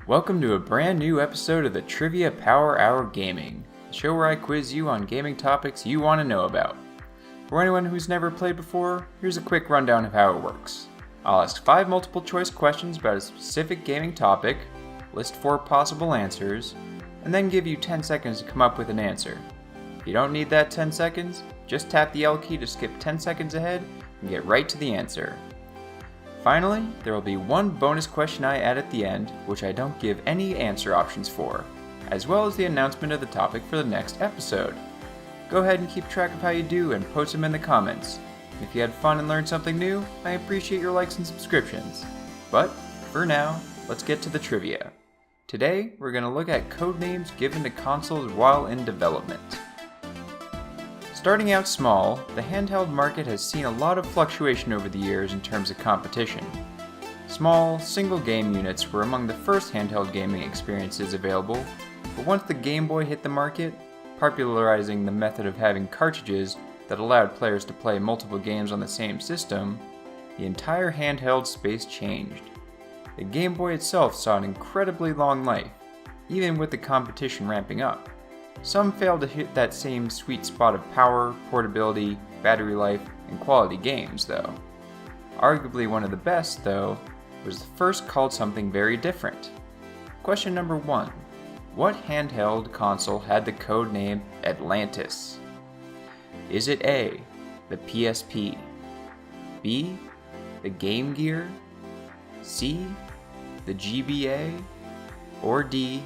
Welcome to a brand new episode of the Trivia Power Hour Gaming, the show where I quiz you on gaming topics you want to know about. For anyone who's never played before, here's a quick rundown of how it works. I'll ask 5 multiple choice questions about a specific gaming topic, list 4 possible answers, and then give you 10 seconds to come up with an answer. If you don't need that 10 seconds, just tap the L key to skip 10 seconds ahead and get right to the answer. Finally, there will be one bonus question I add at the end, which I don't give any answer options for, as well as the announcement of the topic for the next episode. Go ahead and keep track of how you do and post them in the comments. If you had fun and learned something new, I appreciate your likes and subscriptions. But, for now, let's get to the trivia. Today, we're going to look at code names given to consoles while in development. Starting out small, the handheld market has seen a lot of fluctuation over the years in terms of competition. Small, single game units were among the first handheld gaming experiences available, but once the Game Boy hit the market, popularizing the method of having cartridges that allowed players to play multiple games on the same system, the entire handheld space changed. The Game Boy itself saw an incredibly long life, even with the competition ramping up. Some failed to hit that same sweet spot of power, portability, battery life, and quality games, though. Arguably one of the best, though, was the first called something very different. Question number 1. What handheld console had the code name Atlantis? Is it A, the PSP, B, the Game Gear, C, the GBA, or D,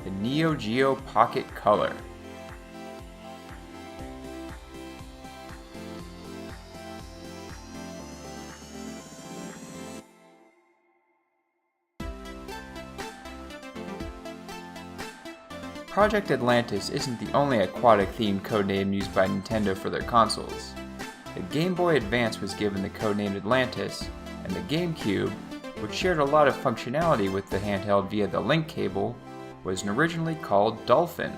the Neo Geo Pocket Color? Project Atlantis isn't the only aquatic-themed codename used by Nintendo for their consoles. The Game Boy Advance was given the codename Atlantis, and the GameCube, which shared a lot of functionality with the handheld via the link cable, was originally called Dolphin.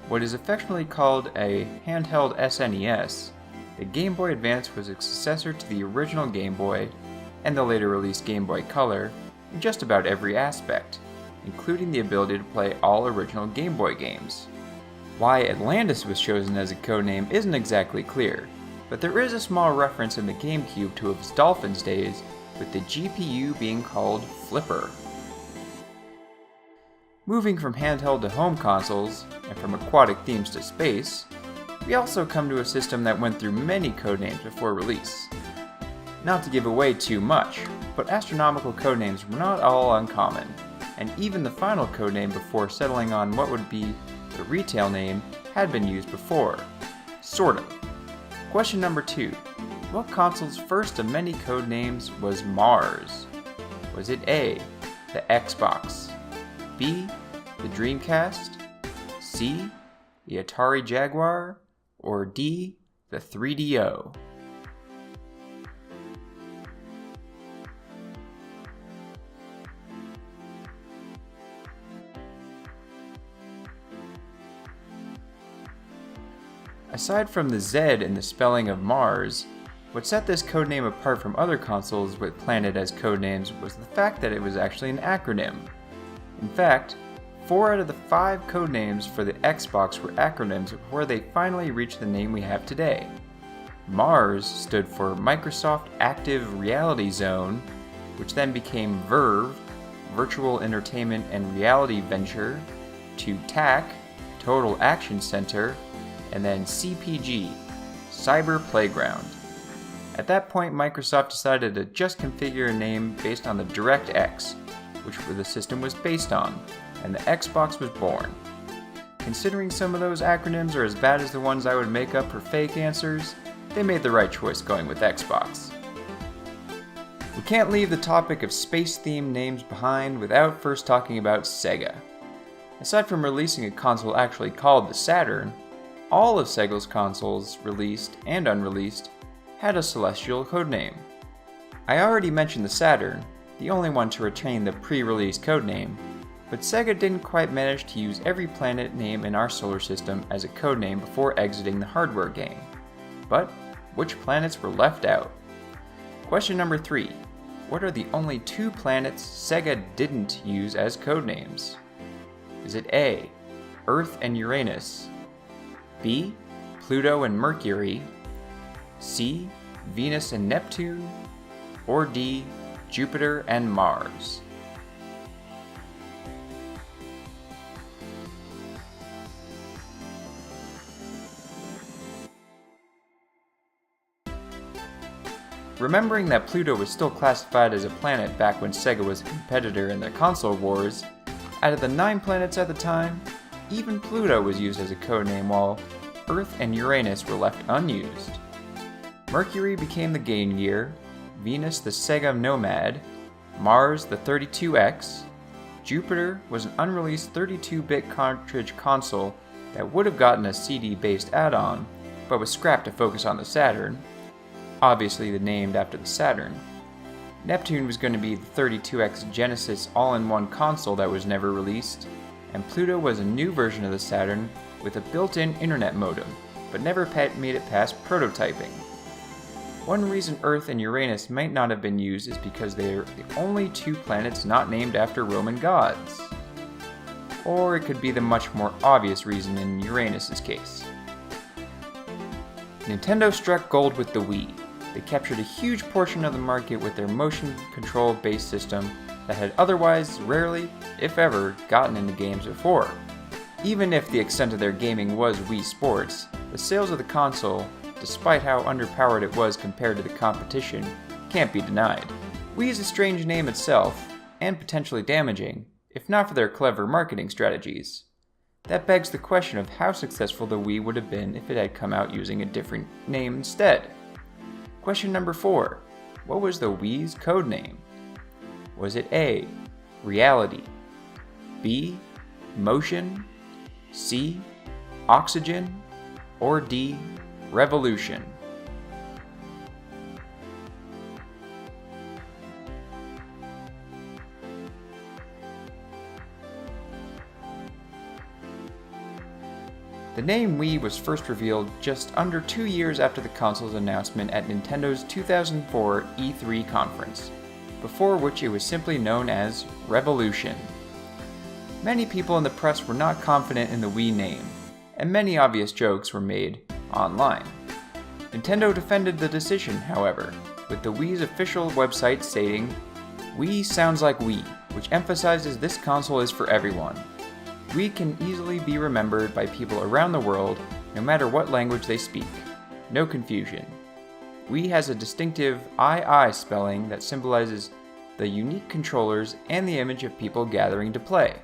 What is affectionately called a handheld SNES, the Game Boy Advance was a successor to the original Game Boy and the later released Game Boy Color in just about every aspect, including the ability to play all original Game Boy games. Why Atlantis was chosen as a codename isn't exactly clear, but there is a small reference in the GameCube to its Dolphin's days, with the GPU being called Flipper. Moving from handheld to home consoles, and from aquatic themes to space, we also come to a system that went through many codenames before release. Not to give away too much, but astronomical codenames were not all uncommon, and even the final codename before settling on what would be the retail name had been used before. Sort of. Question number 2. What console's first of many codenames was Mars? Was it A, the Xbox, B, the Dreamcast, C, the Atari Jaguar, or D, the 3DO? Aside from the Z in the spelling of Mars, what set this codename apart from other consoles with Planet as codenames was the fact that it was actually an acronym. In fact, 4 out of the 5 codenames for the Xbox were acronyms before they finally reached the name we have today. MARS stood for Microsoft Active Reality Zone, which then became VERV, Virtual Entertainment and Reality Venture, to TAC, Total Action Center, and then CPG, Cyber Playground. At that point, Microsoft decided to just configure a name based on the DirectX, which the system was based on, and the Xbox was born. Considering some of those acronyms are as bad as the ones I would make up for fake answers, they made the right choice going with Xbox. We can't leave the topic of space-themed names behind without first talking about Sega. Aside from releasing a console actually called the Saturn, all of Sega's consoles, released and unreleased, had a celestial codename. I already mentioned the Saturn, the only one to retain the pre-release codename, but Sega didn't quite manage to use every planet name in our solar system as a codename before exiting the hardware game. But which planets were left out? Question number 3. what are the only two planets Sega didn't use as codenames? Is it A, Earth and Uranus, B, Pluto and Mercury, C, Venus and Neptune, or D, Jupiter and Mars? Remembering that Pluto was still classified as a planet back when Sega was a competitor in the console wars, out of the 9 planets at the time, even Pluto was used as a codename while Earth and Uranus were left unused. Mercury became the Game Gear, Venus the Sega Nomad, Mars the 32X, Jupiter was an unreleased 32-bit cartridge console that would have gotten a CD-based add-on, but was scrapped to focus on the Saturn, obviously named after the Saturn. Neptune was going to be the 32X Genesis all-in-one console that was never released, and Pluto was a new version of the Saturn with a built-in internet modem, but never made it past prototyping. One reason Earth and Uranus might not have been used is because they are the only 2 planets not named after Roman gods. Or it could be the much more obvious reason in Uranus' case. Nintendo struck gold with the Wii. They captured a huge portion of the market with their motion control based system that had otherwise rarely, if ever, gotten into games before. Even if the extent of their gaming was Wii Sports, the sales of the console, despite how underpowered it was compared to the competition, can't be denied. Wii is a strange name itself, and potentially damaging, if not for their clever marketing strategies. That begs the question of how successful the Wii would have been if it had come out using a different name instead. Question number 4. What was the Wii's codename? Was it A, Reality, B, Motion, C, Oxygen, or D, Revolution? The name Wii was first revealed just under 2 years after the console's announcement at Nintendo's 2004 E3 conference, before which it was simply known as Revolution. Many people in the press were not confident in the Wii name, and many obvious jokes were made online. Nintendo defended the decision, however, with the Wii's official website stating, "Wii sounds like Wii, which emphasizes this console is for everyone. Wii can easily be remembered by people around the world, no matter what language they speak. No confusion. Wii has a distinctive II spelling that symbolizes the unique controllers and the image of people gathering to play."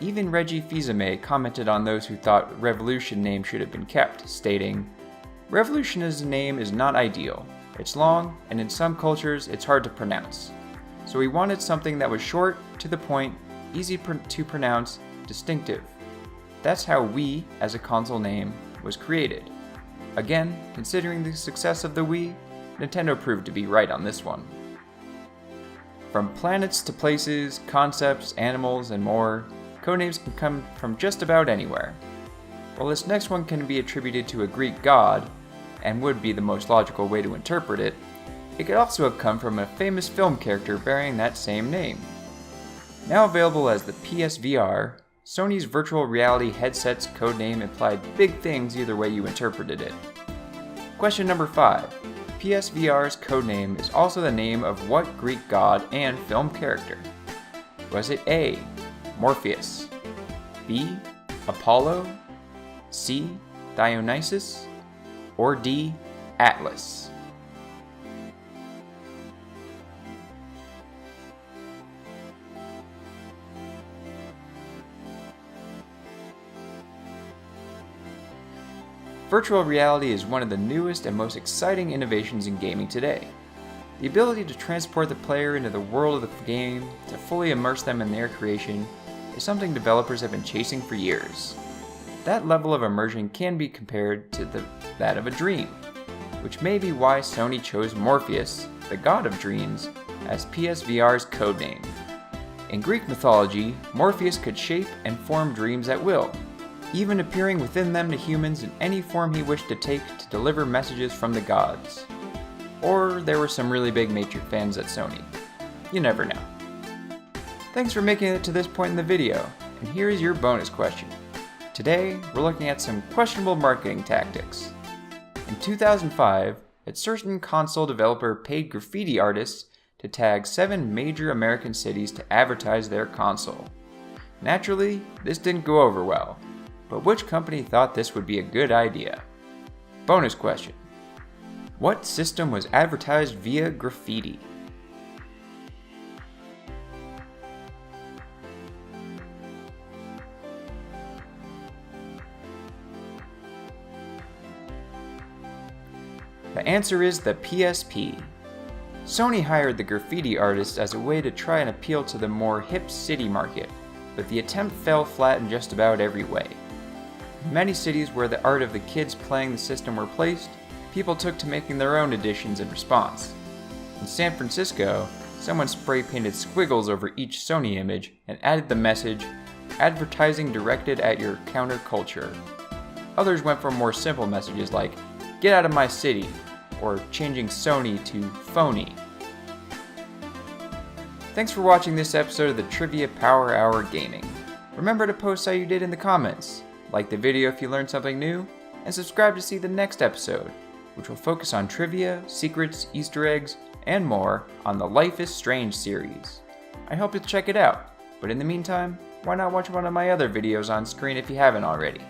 Even Reggie Fils-Aimé commented on those who thought Revolution name should have been kept, stating, "Revolution as a name is not ideal. It's long, and in some cultures it's hard to pronounce. So we wanted something that was short, to the point, easy to pronounce, distinctive. That's how Wii, as a console name, was created." Again, considering the success of the Wii, Nintendo proved to be right on this one. From planets to places, concepts, animals, and more, codenames can come from just about anywhere. While this next one can be attributed to a Greek god, and would be the most logical way to interpret it, it could also have come from a famous film character bearing that same name. Now available as the PSVR, Sony's virtual reality headset's codename implied big things either way you interpreted it. Question number 5. PSVR's codename is also the name of what Greek god and film character? Was it A, Morpheus, B, Apollo, C, Dionysus, or D, Atlas? Virtual reality is one of the newest and most exciting innovations in gaming today. The ability to transport the player into the world of the game, to fully immerse them in their creation, is something developers have been chasing for years. That level of immersion can be compared to that of a dream, which may be why Sony chose Morpheus, the god of dreams, as PSVR's codename. In Greek mythology, Morpheus could shape and form dreams at will, even appearing within them to humans in any form he wished to take to deliver messages from the gods. or there were some really big Matrix fans at Sony. You never know. Thanks for making it to this point in the video, and here is your bonus question. Today, we're looking at some questionable marketing tactics. In 2005, a certain console developer paid graffiti artists to tag 7 major American cities to advertise their console. Naturally, this didn't go over well, but which company thought this would be a good idea? Bonus question. What system was advertised via graffiti? The answer is the PSP. Sony hired the graffiti artists as a way to try and appeal to the more hip city market, but the attempt fell flat in just about every way. In many cities where the art of the kids playing the system were placed, people took to making their own additions in response. In San Francisco, someone spray painted squiggles over each Sony image and added the message, "Advertising directed at your counterculture." Others went for more simple messages like, "Get out of my city," or changing Sony to phony. Thanks for watching this episode of the Trivia Power Hour Gaming. Remember to post how you did in the comments, like the video if you learned something new, and subscribe to see the next episode, which will focus on trivia, secrets, Easter eggs, and more on the Life is Strange series. I hope you'll check it out, but in the meantime, why not watch one of my other videos on screen if you haven't already?